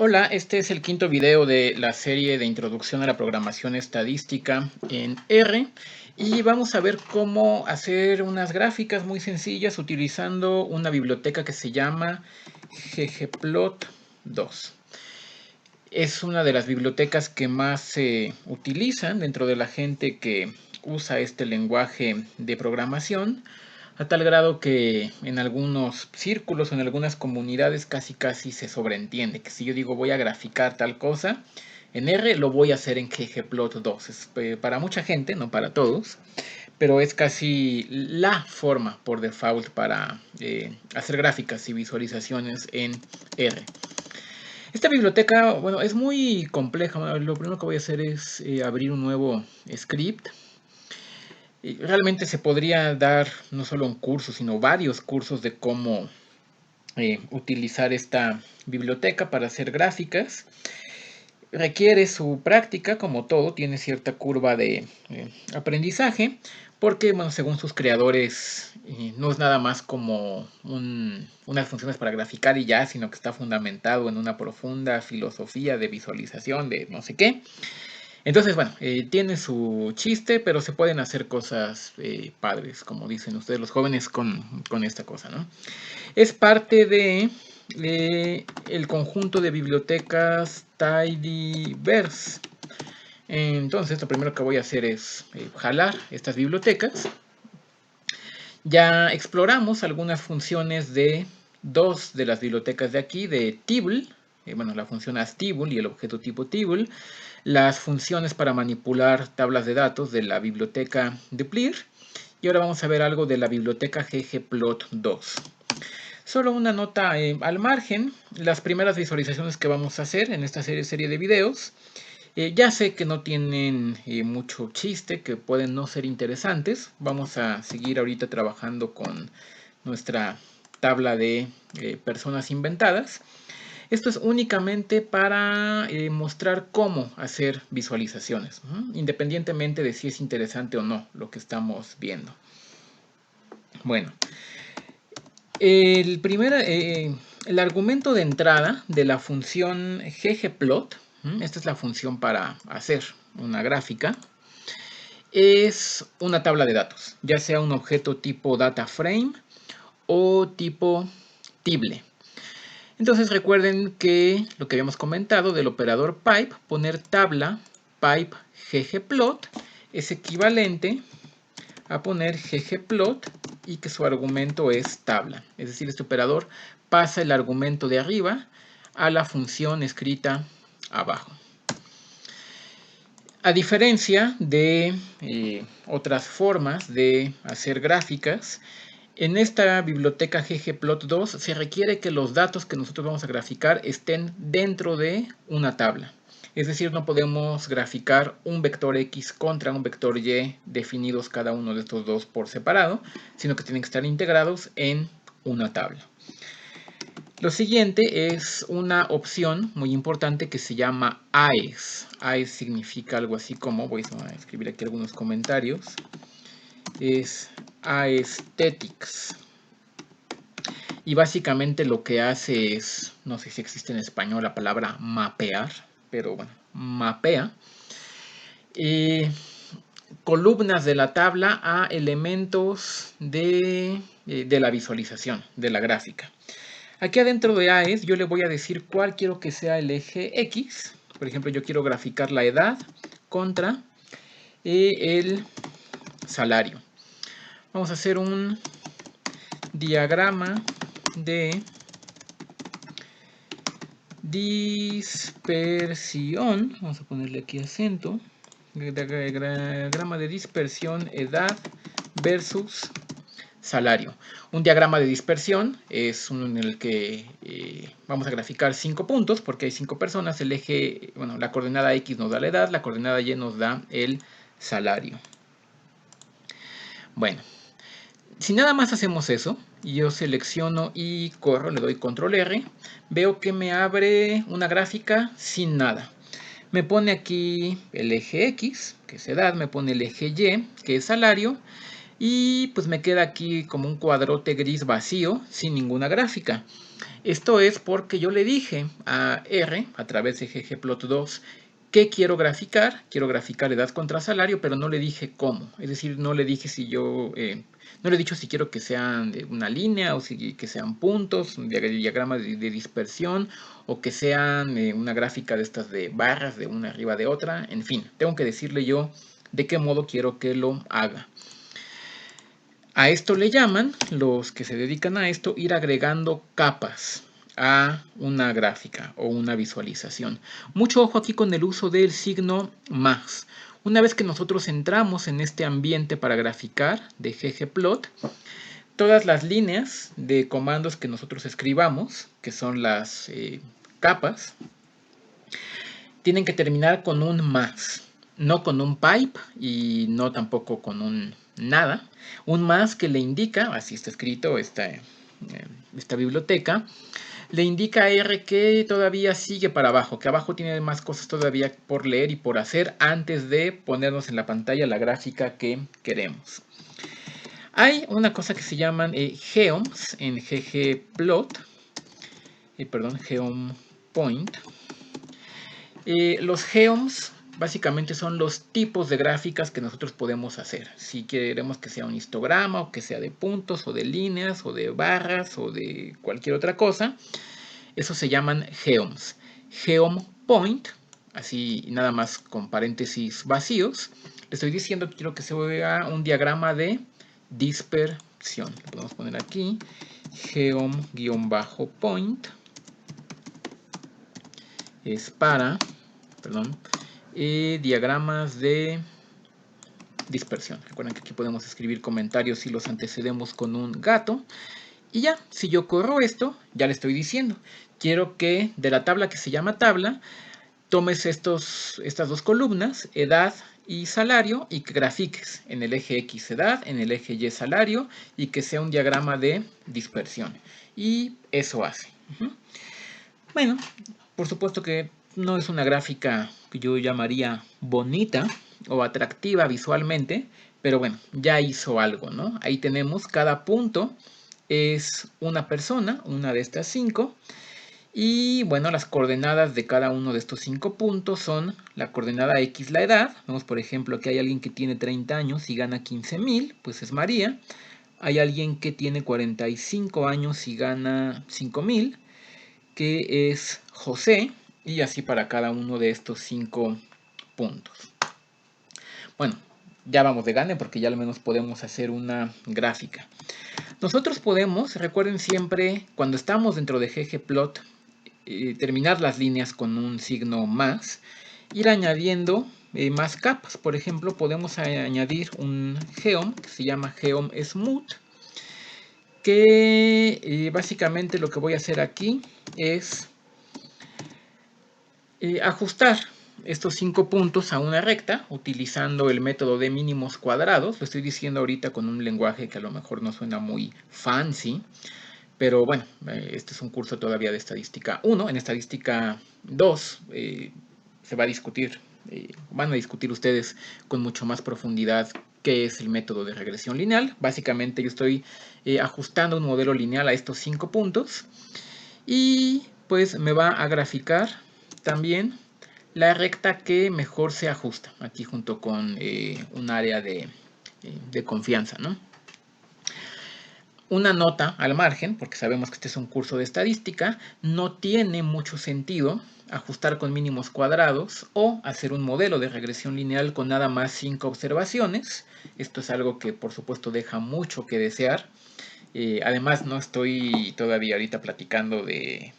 Hola, este es el quinto video de la serie de Introducción a la Programación Estadística en R y vamos a ver cómo hacer unas gráficas muy sencillas utilizando una biblioteca que se llama ggplot2. Es una de las bibliotecas que más se utilizan dentro de la gente que usa este lenguaje de programación, a tal grado que en algunos círculos o en algunas comunidades casi se sobreentiende que si yo digo voy a graficar tal cosa en R, lo voy a hacer en ggplot2. Es, para mucha gente, no para todos, pero es casi la forma por default para hacer gráficas y visualizaciones en R. Esta biblioteca, bueno, es muy compleja. Lo primero que voy a hacer es abrir un nuevo script. Realmente se podría dar no solo un curso, sino varios cursos de cómo utilizar esta biblioteca para hacer gráficas. Requiere su práctica, como todo, tiene cierta curva de aprendizaje, porque, bueno, según sus creadores, no es nada más como unas funciones para graficar y ya, sino que está fundamentado en una profunda filosofía de visualización de no sé qué. Entonces, bueno, tiene su chiste, pero se pueden hacer cosas padres, como dicen ustedes los jóvenes, con esta cosa, ¿no? Es parte de el conjunto de bibliotecas Tidyverse. Entonces, lo primero que voy a hacer es jalar estas bibliotecas. Ya exploramos algunas funciones de dos de las bibliotecas de aquí, de Tibble, bueno, la función asTibble y el objeto tipo Tibble, las funciones para manipular tablas de datos de la biblioteca Dplyr, y ahora vamos a ver algo de la biblioteca ggplot2. Solo una nota al margen, las primeras visualizaciones que vamos a hacer en esta serie de videos, ya sé que no tienen mucho chiste, que pueden no ser interesantes. Vamos a seguir ahorita trabajando con nuestra tabla de personas inventadas. Esto es únicamente para mostrar cómo hacer visualizaciones, independientemente de si es interesante o no lo que estamos viendo. Bueno, el argumento de entrada de la función ggplot, esta es la función para hacer una gráfica, es una tabla de datos, ya sea un objeto tipo DataFrame o tipo Tibble. Entonces recuerden que lo que habíamos comentado del operador pipe, poner tabla pipe ggplot es equivalente a poner ggplot y que su argumento es tabla. Es decir, este operador pasa el argumento de arriba a la función escrita abajo. A diferencia de otras formas de hacer gráficas, en esta biblioteca ggplot2 se requiere que los datos que nosotros vamos a graficar estén dentro de una tabla. Es decir, no podemos graficar un vector X contra un vector Y definidos cada uno de estos dos por separado, sino que tienen que estar integrados en una tabla. Lo siguiente es una opción muy importante que se llama AES. AES significa algo así como, voy a escribir aquí algunos comentarios, es Aesthetics. Y básicamente lo que hace es, no sé si existe en español la palabra mapear, pero bueno, mapea columnas de la tabla a elementos de la visualización, de la gráfica. Aquí adentro de AES yo le voy a decir cuál quiero que sea el eje X. Por ejemplo, yo quiero graficar la edad contra el salario. Vamos a hacer un diagrama de dispersión. Vamos a ponerle aquí acento. Diagrama de dispersión, edad versus salario. Un diagrama de dispersión es uno en el que vamos a graficar 5 puntos porque hay 5 personas. El eje, bueno, la coordenada X nos da la edad, la coordenada Y nos da el salario. Bueno, si nada más hacemos eso, y yo selecciono y corro, le doy control R, veo que me abre una gráfica sin nada. Me pone aquí el eje X, que es edad, me pone el eje Y, que es salario, y pues me queda aquí como un cuadrote gris vacío, sin ninguna gráfica. Esto es porque yo le dije a R, a través de ggplot2, ¿qué quiero graficar? Quiero graficar edad contra salario, pero no le dije cómo. Es decir, no le dije si yo... no le he dicho si quiero que sean una línea o si que sean puntos, diagramas de dispersión, o que sean una gráfica de estas de barras de una arriba de otra. En fin, tengo que decirle yo de qué modo quiero que lo haga. A esto le llaman, los que se dedican a esto, ir agregando capas a una gráfica o una visualización. Mucho ojo aquí con el uso del signo más. Una vez que nosotros entramos en este ambiente para graficar de ggplot, todas las líneas de comandos que nosotros escribamos, que son las capas, tienen que terminar con un más, no con un pipe y no tampoco con un nada. Un más que le indica, así está escrito esta biblioteca, le indica a R que todavía sigue para abajo, que abajo tiene más cosas todavía por leer y por hacer antes de ponernos en la pantalla la gráfica que queremos. Hay una cosa que se llaman geoms en ggplot, geom point. Los geoms básicamente son los tipos de gráficas que nosotros podemos hacer. Si queremos que sea un histograma, o que sea de puntos, o de líneas, o de barras, o de cualquier otra cosa, esos se llaman geoms. Geom point, así nada más con paréntesis vacíos, le estoy diciendo que quiero que se vea un diagrama de dispersión. Lo podemos poner aquí, geom-point, es para... diagramas de dispersión. Recuerden que aquí podemos escribir comentarios si los antecedemos con un gato. Y ya, si yo corro esto, ya le estoy diciendo. Quiero que de la tabla que se llama tabla, tomes estas dos columnas, edad y salario, y que grafiques en el eje X edad, en el eje Y salario, y que sea un diagrama de dispersión. Y eso hace. Bueno, por supuesto que no es una gráfica que yo llamaría bonita o atractiva visualmente, pero bueno, ya hizo algo, ¿no? Ahí tenemos cada punto es una persona, una de estas 5, y bueno, las coordenadas de cada uno de estos 5 puntos son la coordenada X, la edad. Vemos, por ejemplo, que hay alguien que tiene 30 años y gana 15,000, pues es María. Hay alguien que tiene 45 años y gana 5,000, que es José, y así para cada uno de estos 5 puntos. Bueno, ya vamos de gane porque ya al menos podemos hacer una gráfica. Nosotros podemos, recuerden siempre, cuando estamos dentro de ggplot, terminar las líneas con un signo más, ir añadiendo más capas. Por ejemplo, podemos añadir un geom que se llama geom smooth, que básicamente lo que voy a hacer aquí es ajustar estos 5 puntos a una recta utilizando el método de mínimos cuadrados. Lo estoy diciendo ahorita con un lenguaje que a lo mejor no suena muy fancy, pero bueno, este es un curso todavía de estadística 1. En estadística 2 se va a discutir, van a discutir ustedes con mucho más profundidad qué es el método de regresión lineal. Básicamente yo estoy ajustando un modelo lineal a estos 5 puntos y pues me va a graficar también la recta que mejor se ajusta, aquí junto con un área de confianza, ¿no? Una nota al margen, porque sabemos que este es un curso de estadística, no tiene mucho sentido ajustar con mínimos cuadrados o hacer un modelo de regresión lineal con nada más 5 observaciones. Esto es algo que por supuesto deja mucho que desear. Además no estoy todavía ahorita platicando de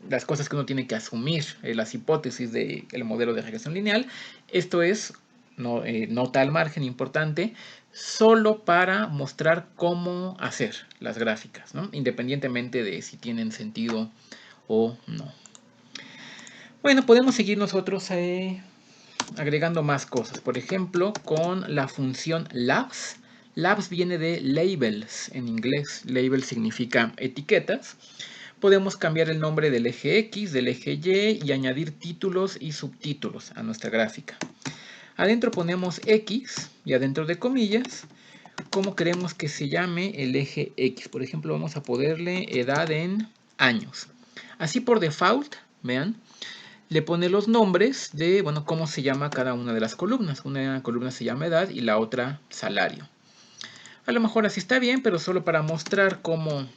las cosas que uno tiene que asumir, las hipótesis del modelo de regresión lineal. Esto es nota al margen importante, solo para mostrar cómo hacer las gráficas, ¿no? Independientemente de si tienen sentido o no. Bueno, podemos seguir nosotros agregando más cosas. Por ejemplo, con la función labs. Labs viene de labels en inglés. Label significa etiquetas. Podemos cambiar el nombre del eje X, del eje Y y añadir títulos y subtítulos a nuestra gráfica. Adentro ponemos X y adentro de comillas, ¿cómo queremos que se llame el eje X? Por ejemplo, vamos a ponerle edad en años. Así por default, vean, le pone los nombres de, bueno, cómo se llama cada una de las columnas. Una columna se llama edad y la otra salario. A lo mejor así está bien, pero solo para mostrar cómo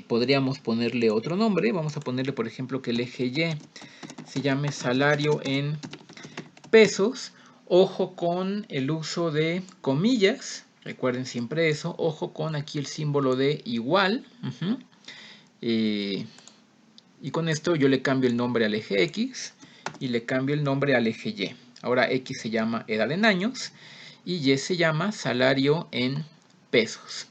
podríamos ponerle otro nombre. Vamos a ponerle, por ejemplo, que el eje Y se llame salario en pesos. Ojo con el uso de comillas. Recuerden siempre eso. Ojo con aquí el símbolo de igual. Y con esto yo le cambio el nombre al eje X y le cambio el nombre al eje Y. Ahora X se llama edad en años y Y se llama salario en pesos.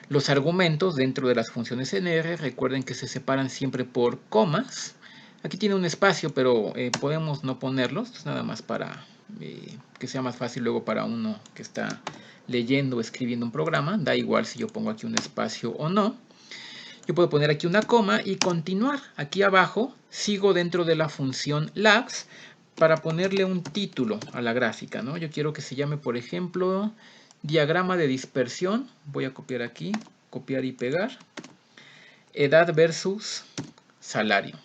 Los argumentos dentro de las funciones en R, recuerden que se separan siempre por comas. Aquí tiene un espacio, pero podemos no ponerlos, nada más para que sea más fácil luego para uno que está leyendo o escribiendo un programa. Da igual si yo pongo aquí un espacio o no. Yo puedo poner aquí una coma y continuar. Aquí abajo sigo dentro de la función labs para ponerle un título a la gráfica, ¿no? Yo quiero que se llame, por ejemplo, diagrama de dispersión. Voy a copiar aquí, copiar y pegar. Edad versus salario.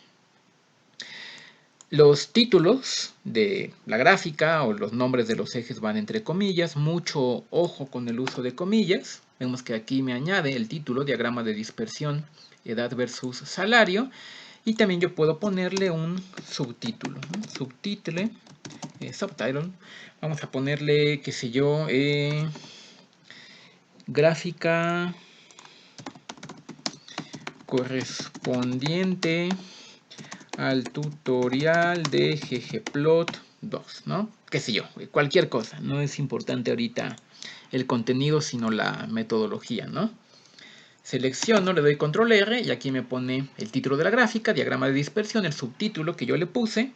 Los títulos de la gráfica o los nombres de los ejes van entre comillas. Mucho ojo con el uso de comillas. Vemos que aquí me añade el título, diagrama de dispersión, edad versus salario. Y también yo puedo ponerle un subtítulo. Subtitle. Vamos a ponerle, qué sé yo, gráfica correspondiente al tutorial de ggplot2, ¿no? Qué sé yo, cualquier cosa. No es importante ahorita el contenido, sino la metodología, ¿no? Selecciono, le doy control R y aquí me pone el título de la gráfica, diagrama de dispersión, el subtítulo que yo le puse,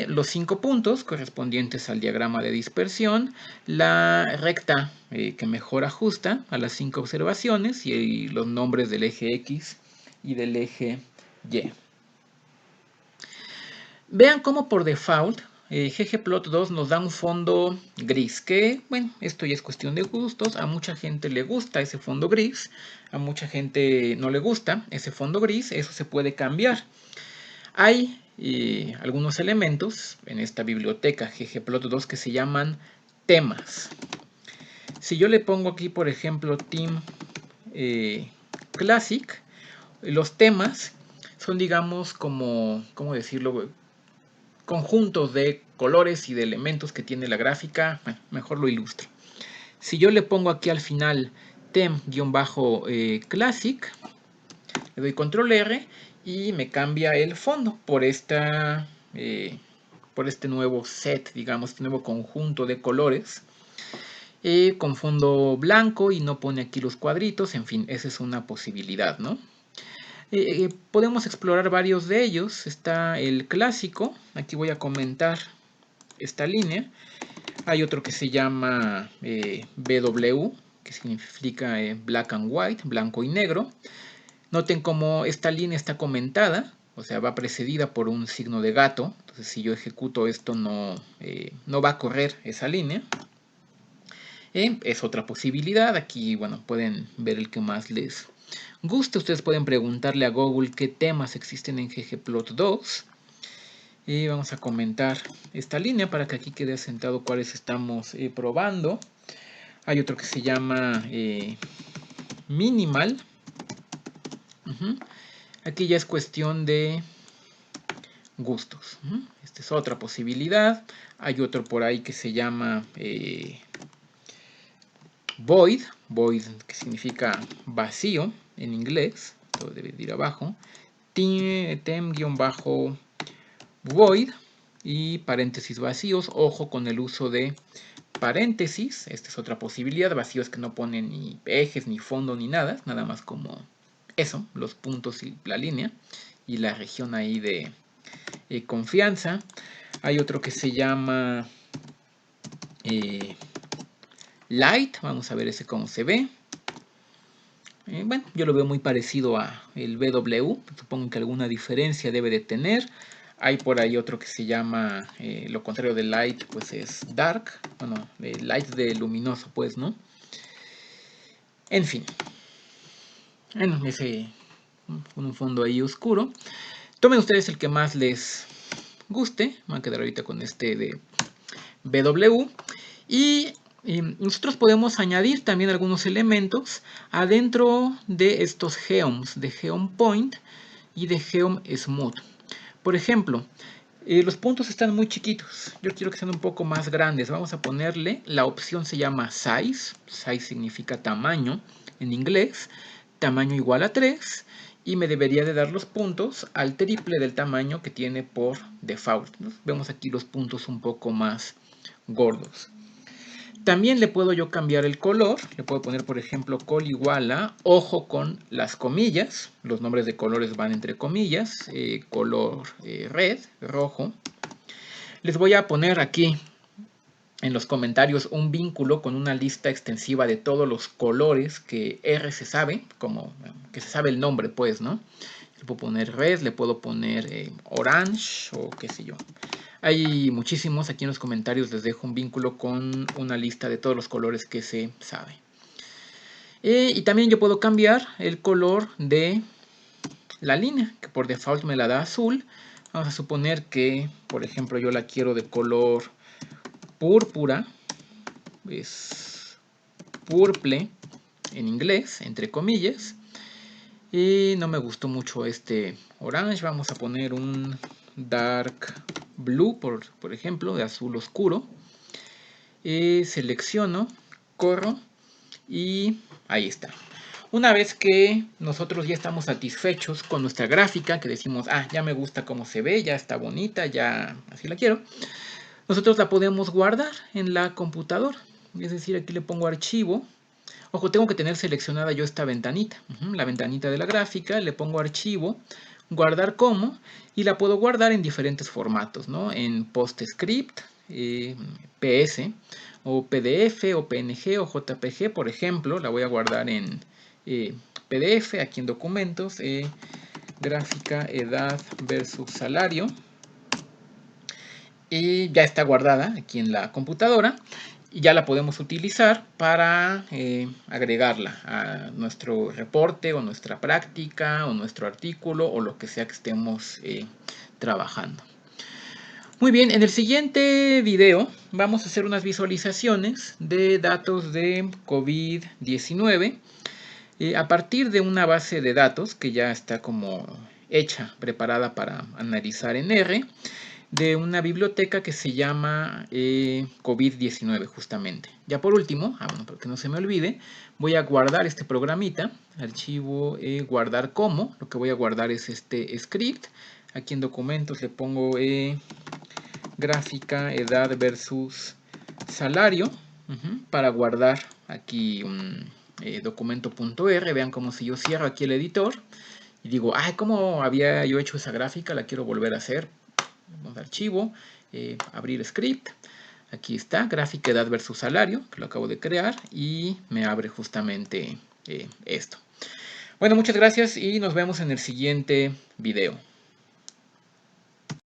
los 5 puntos correspondientes al diagrama de dispersión, la recta que mejor ajusta a las 5 observaciones y los nombres del eje X y del eje Y. Vean cómo por default ggplot2 nos da un fondo gris, que bueno, esto ya es cuestión de gustos. A mucha gente le gusta ese fondo gris, a mucha gente no le gusta ese fondo gris. Eso se puede cambiar. Hay algunos elementos en esta biblioteca ggplot2 que se llaman temas. Si yo le pongo aquí, por ejemplo, Theme Classic, los temas son, digamos, como, ¿cómo decirlo?, conjuntos de colores y de elementos que tiene la gráfica. Bueno, mejor lo ilustro. Si yo le pongo aquí al final tem-classic, le doy control R y me cambia el fondo por este nuevo set, digamos, este nuevo conjunto de colores. Con fondo blanco y no pone aquí los cuadritos. En fin, esa es una posibilidad, ¿no? Podemos explorar varios de ellos. Está el clásico. Aquí voy a comentar esta línea. Hay otro que se llama BW, que significa black and white, blanco y negro. Noten cómo esta línea está comentada, o sea, va precedida por un signo de gato. Entonces, si yo ejecuto esto, no va a correr esa línea. Es otra posibilidad. Aquí, bueno, pueden ver el que más les guste. Ustedes pueden preguntarle a Google qué temas existen en ggplot2. Y vamos a comentar esta línea para que aquí quede asentado cuáles estamos probando. Hay otro que se llama minimal. Aquí ya es cuestión de gustos. Esta es otra posibilidad. Hay otro por ahí que se llama void, que significa vacío en inglés. Todo debe ir abajo. Tem-void y paréntesis vacíos. Ojo con el uso de paréntesis. Esta es otra posibilidad. Vacíos que no ponen ni ejes, ni fondo, ni nada. Nada más como eso, los puntos y la línea. Y la región ahí de confianza. Hay otro que se llama light. Vamos a ver ese cómo se ve. Bueno, yo lo veo muy parecido a el BW. Supongo que alguna diferencia debe de tener. Hay por ahí otro que se llama, lo contrario de light, pues es dark. Bueno, light de luminoso, pues, ¿no? En fin. Bueno, ese con un fondo ahí oscuro. Tomen ustedes el que más les guste. Me voy a quedar ahorita con este de BW. Y nosotros podemos añadir también algunos elementos adentro de estos geoms, de Geom Point y de Geom Smooth. Por ejemplo, los puntos están muy chiquitos. Yo quiero que sean un poco más grandes. Vamos a ponerle, la opción se llama Size. Size significa tamaño en inglés. Tamaño igual a 3. Y me debería de dar los puntos al triple del tamaño que tiene por default, ¿no? Vemos aquí los puntos un poco más gordos. También le puedo yo cambiar el color. Le puedo poner, por ejemplo, col igual a, ojo con las comillas. Los nombres de colores van entre comillas. Color red, rojo. Les voy a poner aquí en los comentarios un vínculo con una lista extensiva de todos los colores que R se sabe, como que se sabe el nombre, pues, ¿no? Le puedo poner red, le puedo poner orange o qué sé yo. Hay muchísimos, aquí en los comentarios les dejo un vínculo con una lista de todos los colores que se sabe. Y también yo puedo cambiar el color de la línea, que por default me la da azul. Vamos a suponer que, por ejemplo, yo la quiero de color púrpura, es purple en inglés, entre comillas. Y no me gustó mucho este orange, vamos a poner un dark blue, por ejemplo, de azul oscuro. Selecciono, corro y ahí está. Una vez que nosotros ya estamos satisfechos con nuestra gráfica, que decimos, ah, ya me gusta cómo se ve, ya está bonita, ya así la quiero, nosotros la podemos guardar en la computadora. Es decir, aquí le pongo archivo. Ojo, tengo que tener seleccionada yo esta ventanita, la ventanita de la gráfica, le pongo archivo, guardar como, y la puedo guardar en diferentes formatos, ¿no? En PostScript, PS, o PDF, o PNG, o JPG, por ejemplo, la voy a guardar en PDF, aquí en documentos, gráfica, edad versus salario, y ya está guardada aquí en la computadora. Y ya la podemos utilizar para agregarla a nuestro reporte o nuestra práctica o nuestro artículo o lo que sea que estemos trabajando. Muy bien, en el siguiente video vamos a hacer unas visualizaciones de datos de COVID-19 a partir de una base de datos que ya está como hecha, preparada para analizar en R, de una biblioteca que se llama COVID-19 justamente. Ya por último, bueno, para que no se me olvide, voy a guardar este programita, archivo guardar como, lo que voy a guardar es este script. Aquí en documentos le pongo gráfica, edad versus salario, para guardar aquí un documento.r. Vean como si yo cierro aquí el editor y digo, ay, ¿cómo había yo hecho esa gráfica? La quiero volver a hacer. Vamos a archivo, abrir script. Aquí está, gráfica, edad versus salario, que lo acabo de crear, y me abre justamente esto. Bueno, muchas gracias y nos vemos en el siguiente video.